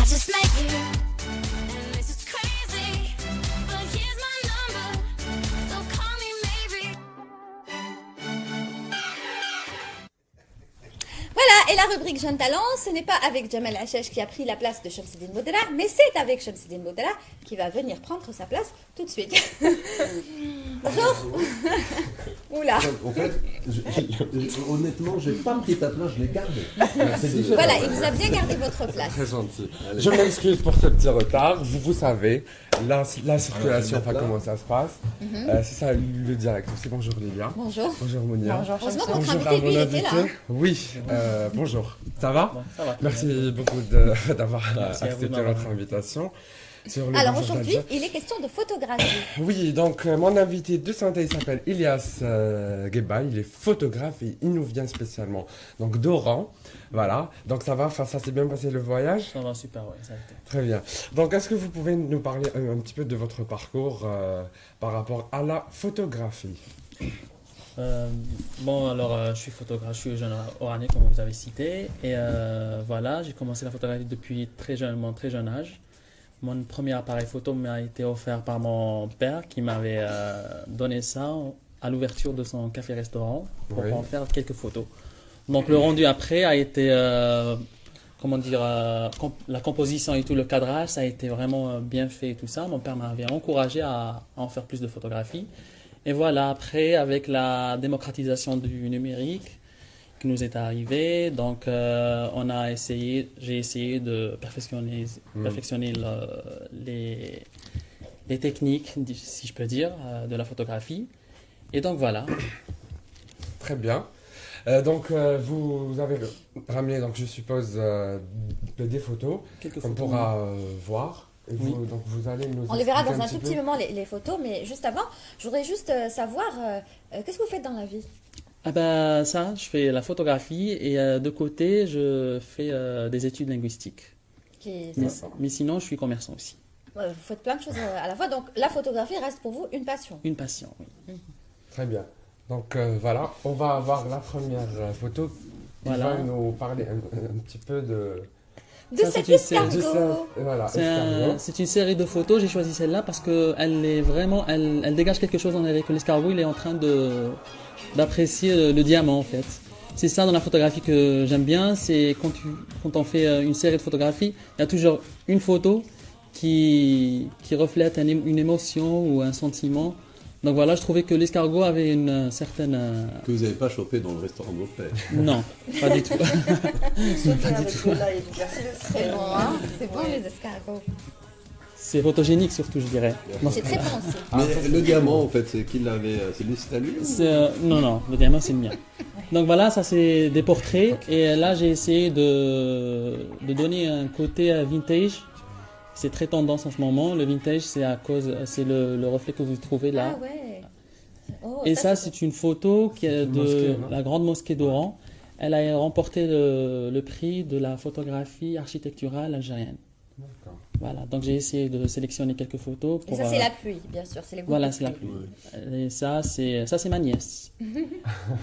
just met you, and this is crazy, but here's my number, so call me maybe. Voilà, et la rubrique Jeunes Talents, ce n'est pas avec Jamal Hacheche qui a pris la place de Shamsidine Moudela, mais c'est avec Shamsidine Moudela qui va venir prendre sa place tout de suite. Bonjour. Oula. En fait, honnêtement, j'ai pas pris ta place, je l'ai gardée. C'est différent. Voilà, il vous a bien gardé votre place. Très gentil. Je m'excuse pour ce petit retard. Vous savez, la circulation, enfin comment ça se passe. C'est ça le direct aussi. Bonjour Lilia. Bonjour. Bonjour Monia. Bonjour. Heureusement que votre Bonjour invité, à lui, il mon était là. invité. Oui, bonjour. Ça va? Bon, ça va. Merci beaucoup d'avoir Merci à vous de accepté m'avoir notre invitation. Sur le Alors Bonjour aujourd'hui, d'Alger. il est question de photographie. Oui, donc mon invité de synthèse s'appelle Ilyas Gheba, il est photographe et il nous vient spécialement donc d'Oran. Voilà, donc ça va, ça s'est bien passé le voyage? Ça va super, ouais, ça a été. Très bien. Donc est-ce que vous pouvez nous parler un petit peu de votre parcours par rapport à la photographie? Bon, alors, je suis photographe, je suis jeune oranais, comme vous avez cité. Et voilà, j'ai commencé la photographie depuis mon très jeune âge. Mon premier appareil photo m'a été offert par mon père qui m'avait donné ça à l'ouverture de son café-restaurant pour Oui. en faire quelques photos. Donc, le rendu après a été, comment dire, la composition et tout, le cadrage, ça a été vraiment bien fait et tout ça. Mon père m'avait encouragé à en faire plus de photographies. Et voilà, après, avec la démocratisation du numérique qui nous est arrivée, donc j'ai essayé de perfectionner les techniques, si je peux dire, de la photographie. Et donc voilà. Très bien. Donc vous avez ramené, donc je suppose, des photos Quelques qu'on photos. pourra voir. Et Oui. donc vous allez nous On les verra expliquer dans un tout peu. petit moment, les photos, mais juste avant, je voudrais juste savoir, qu'est-ce que vous faites dans la vie? Ah ben ça, je fais la photographie et de côté, je fais des études linguistiques. Mais sinon, je suis commerçant aussi. Ouais, vous faites plein de choses à la fois, donc la photographie reste pour vous une passion. Une passion, oui. Très bien. Donc voilà, on va avoir la première photo qui Voilà. va nous parler un petit peu de... De Ça, cet c'est une série- escargot. Voilà, C'est escargot. c'est une série de photos, j'ai choisi celle-là parce qu'elle est vraiment, elle dégage quelque chose. On dirait que l'escargot, il est en train d'apprécier le diamant en fait. C'est ça dans la photographie que j'aime bien, c'est quand on fait une série de photographies, il y a toujours une photo qui reflète une émotion ou un sentiment. Donc voilà, je trouvais que l'escargot avait une certaine... Que vous n'avez pas chopé dans le restaurant de votre père. Non, pas du tout. C'est bon, hein? C'est bon les escargots. C'est photogénique surtout, je dirais. Non, C'est très bon aussi. Mais le diamant, en fait, c'est qui l'avait. C'est à lui ou- non, le diamant c'est le mien. Donc voilà, ça c'est des portraits. Et là j'ai essayé de donner un côté vintage. C'est très tendance en ce moment. Le vintage, c'est le reflet que vous trouvez là. Ah ouais. Oh, Et ça, c'est une photo qui est de mosquée, non? la grande mosquée d'Oran. Elle a remporté le prix de la photographie architecturale algérienne. D'accord. Voilà, donc j'ai essayé de sélectionner quelques photos. Et ça, c'est la pluie, bien sûr. C'est les gouttes Voilà, de c'est la pluie. pluie. Et ça, c'est ma nièce.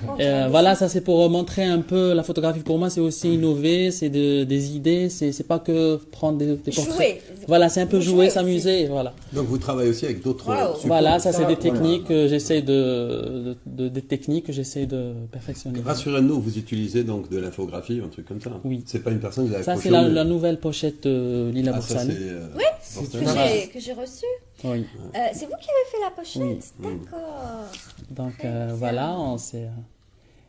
Oh, Voilà, ça c'est pour montrer un peu la photographie. Pour moi, c'est aussi innover, c'est des idées, c'est pas que prendre des portraits. Jouer. Voilà, c'est un peu Vous jouer, jouez s'amuser, voilà. Donc vous travaillez aussi avec d'autres. Wow. supports. Voilà, ça c'est des Voilà. techniques que j'essaie des techniques que j'essaie de perfectionner. Rassurez-nous, vous utilisez donc de l'infographie, un truc comme ça. Oui. C'est pas une personne que vous avez Ça c'est approchée, mais- la nouvelle pochette Lila Ah, ça Boursani. c'est. Que j'ai reçu. Oui. C'est vous qui avez fait la pochette? Oui. D'accord. Donc voilà,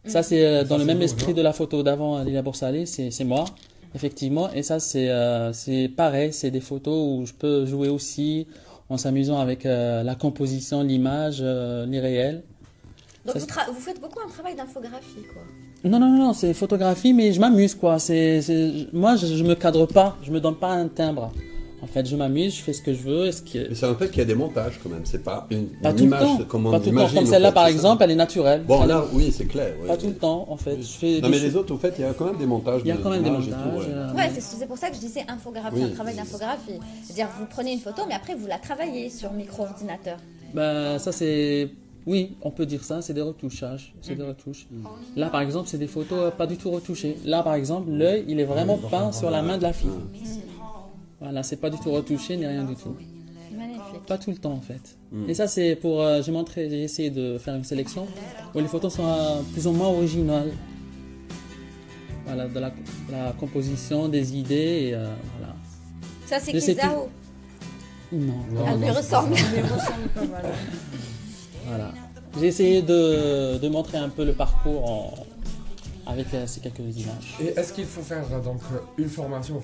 ça c'est dans le c'est même beau, esprit non? de la photo d'avant Lila Boursali, c'est moi effectivement. Et ça c'est pareil, c'est des photos où je peux jouer aussi en s'amusant avec la composition, l'image, l'irréel. Donc Ça, vous faites beaucoup un travail d'infographie, quoi. Non, c'est photographie, mais je m'amuse quoi. Moi je me cadre pas, je me donne pas un timbre. En fait, je m'amuse, je fais ce que je veux. Mais c'est un fait qu'il y a des montages quand même. C'est pas une Pas tout le image temps. comme on Pas tout le temps. imagine, Comme en celle-là, fait, par c'est ça. exemple, elle est naturelle. Bon Elle là, est- oui, c'est clair. oui, Pas oui. tout le temps, en fait. Je fais Non des mais les choses- autres, au fait, il y a quand même des montages. Il y a quand même des d'images et montages. tout, ouais. Ouais, c'est pour ça que je disais infographie, Oui. un travail d'infographie. C'est-à-dire, vous prenez une photo, mais après, vous la travaillez sur micro-ordinateur. Ben, ça c'est... Oui, on peut dire ça, c'est des retouchages. C'est des retouches. Là, par exemple, c'est des photos pas du tout retouchées. Là, par exemple, l'œil, il est vraiment peint sur la main de la fille. Voilà, c'est pas du tout retouché ni rien du tout. Magnifique. Pas tout le temps en fait. Et ça c'est pour, j'ai essayé de faire une sélection où les photos sont plus ou moins originales. Voilà, de la composition, des idées et voilà. Ça, c'est Je sais Kizao. Non. Elle lui ressemble. Voilà. J'ai essayé de montrer un peu le parcours avec ces quelques images. Et est-ce qu'il faut faire donc une formation,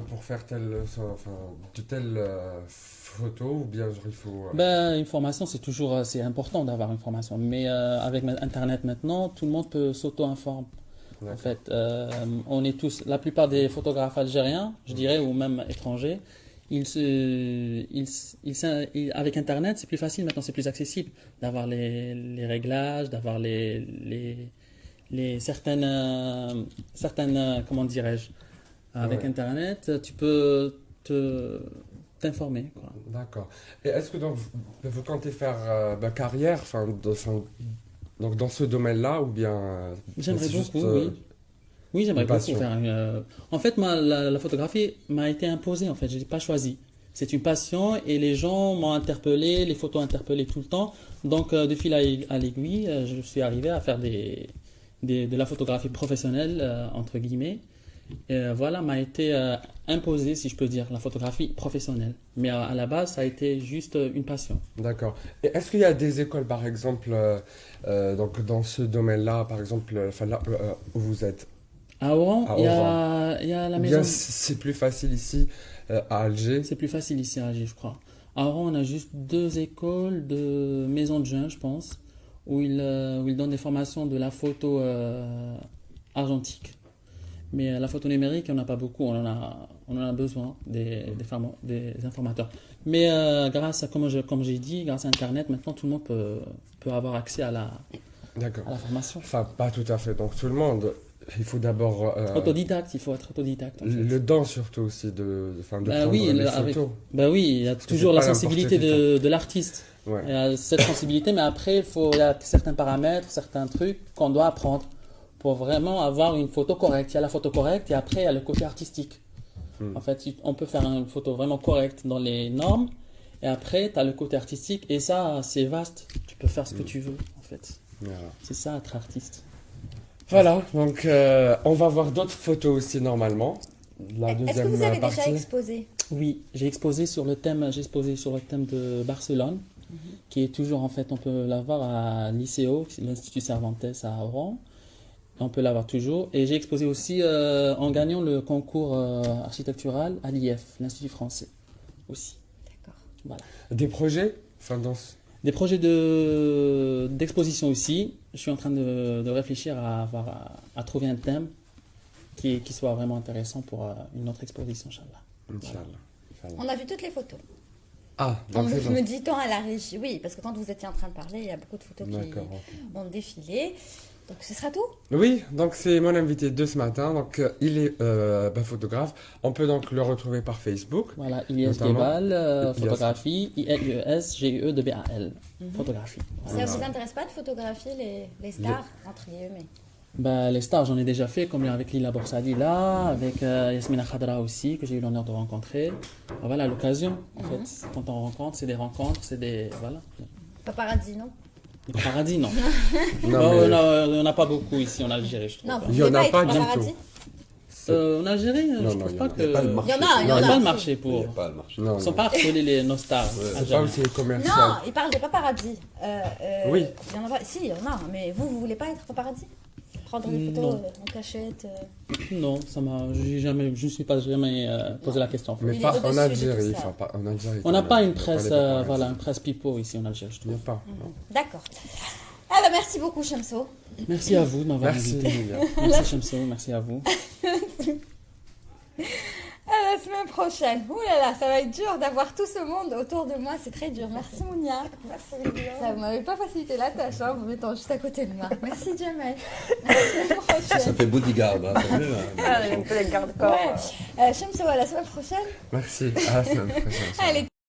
pour faire de telles photos, ou bien genre, il faut... Ben, une formation, c'est important d'avoir une formation. Mais avec Internet maintenant, tout le monde peut s'auto-informer. En D'accord. fait, on est tous, la plupart des photographes algériens, je dirais, ou même étrangers, avec Internet, c'est plus facile maintenant, c'est plus accessible d'avoir les réglages, d'avoir certaines, comment dirais-je, avec Ouais. Internet, tu peux t'informer, quoi. D'accord. Et est-ce que donc vous comptez faire carrière, donc dans ce domaine-là, ou bien J'aimerais c'est juste, beaucoup, oui. Oui, j'aimerais une beaucoup passion. faire En fait, moi, la photographie m'a été imposée, en fait, je l'ai pas choisi. C'est une passion et les gens m'ont interpellé, les photos interpellées tout le temps. Donc, de fil à l'aiguille, je suis arrivé à faire de la photographie professionnelle, entre guillemets. Et, voilà, m'a été imposée, si je peux dire, la photographie professionnelle. Mais à la base, ça a été juste une passion. D'accord. Et est-ce qu'il y a des écoles, par exemple, donc dans ce domaine-là, par exemple, là où vous êtes? À Oran, À il y a la Ou maison. bien c'est plus facile ici, à Alger? C'est plus facile ici à Alger, je crois. À Oran, on a juste 2 écoles de maisons de jeunes, je pense, où ils donnent des formations de la photo argentique. Mais la photo numérique, on n'a pas beaucoup, on en a besoin des informateurs. Mais grâce à, comme j'ai dit, grâce à Internet, maintenant tout le monde peut avoir accès à D'accord. la formation. Enfin, pas tout à fait. Donc tout le monde, il faut d'abord Autodidacte, il faut être autodidacte. En fait. le don surtout aussi de prendre oui, les avec- photos. Bah oui, il y a que toujours c'est la pas n'importe sensibilité qui, de l'artiste. Ouais. Il y a cette sensibilité, mais après, il y a certains paramètres, certains trucs qu'on doit apprendre pour vraiment avoir une photo correcte. Il y a la photo correcte et après, il y a le côté artistique. En fait, on peut faire une photo vraiment correcte dans les normes et après, tu as le côté artistique et ça, c'est vaste. Tu peux faire ce que tu veux, en fait. Voilà. C'est ça, être artiste. Voilà, donc on va voir d'autres photos aussi normalement. La Est-ce que deuxième vous avez déjà partie. exposé? Oui, j'ai exposé sur le thème de Barcelone, qui est toujours, en fait, on peut l'avoir à l'ICO, l'Institut Cervantes à Oran. On peut l'avoir toujours. Et j'ai exposé aussi en gagnant le concours architectural à l'IF, l'Institut français aussi. D'accord. Voilà. Des projets, Des projets d'exposition aussi. Je suis en train de réfléchir à trouver un thème qui soit vraiment intéressant pour une autre exposition, Inch'Allah. Inch'Allah. On a vu toutes les photos. Ah, On donc c'est me bon. dit-on à la régie. Oui, parce que quand vous étiez en train de parler, il y a beaucoup de photos qui D'accord. ont défilé. Donc ce sera tout. Oui, donc c'est mon invité de ce matin. Donc il est photographe. On peut donc le retrouver par Facebook. Voilà, Ilyes Notamment, Gebal, Ilyes. photographie, ILES-GUE-BAL, photographie. Ça vous intéresse pas de photographier les stars, entre guillemets? Bah, les stars, j'en ai déjà fait, comme avec Lila Borsadi là, avec Yasmina Khadra aussi, que j'ai eu l'honneur de rencontrer. Voilà, l'occasion, en fait. Quand on rencontre, c'est des rencontres, c'est des. Voilà. Paparazzi, non? Des paradis, non. Non, Bon, mais- on n'a pas beaucoup ici en Algérie, je trouve. Non, vous Il y en voulez a pas être pas du paparazzi? En Algérie, Non, je non, trouve il y pas en a que. Il n'y a pas le marché. Il y en a, Il n'y a pas a. le marché Il n'y pour. a pas le marché. Non, Ils ne sont non. pas harcelés, nos stars. Ouais, C'est pas algériennes. aussi commercial. Non, il parle de paparazzi. Oui. Il y en a pas. Si, il y en a. Mais vous voulez pas être paparazzi? Prendre des photos Non. en cachette. Non, ça m'a. Je ne suis pas jamais posé la question. En fait. Mais Il pas est en au-dessus de Algérie. tout ça. Enfin, pas en Algérie. On n'a quand pas même. une On n'a presse, les paparazzi. voilà, une presse pipeau ici en Algérie, je Il n'y trouve. a pas. non. D'accord. Ah bah merci beaucoup, Shamso. Merci à vous de m'avoir Merci, invité. Emilia. Merci Shamso, merci à vous. À la semaine prochaine. Ouh là là, ça va être dur d'avoir tout ce monde autour de moi. C'est très dur. Merci Mounia. Merci. Ça ne m'avait pas facilité la tâche, hein, en me mettant juste à côté de moi. Merci Jamel. À la semaine Ça prochaine. fait bodyguard, hein, t'as vu, hein. Ouais. Shamso, à la semaine prochaine. Merci. À la semaine prochaine. Allez.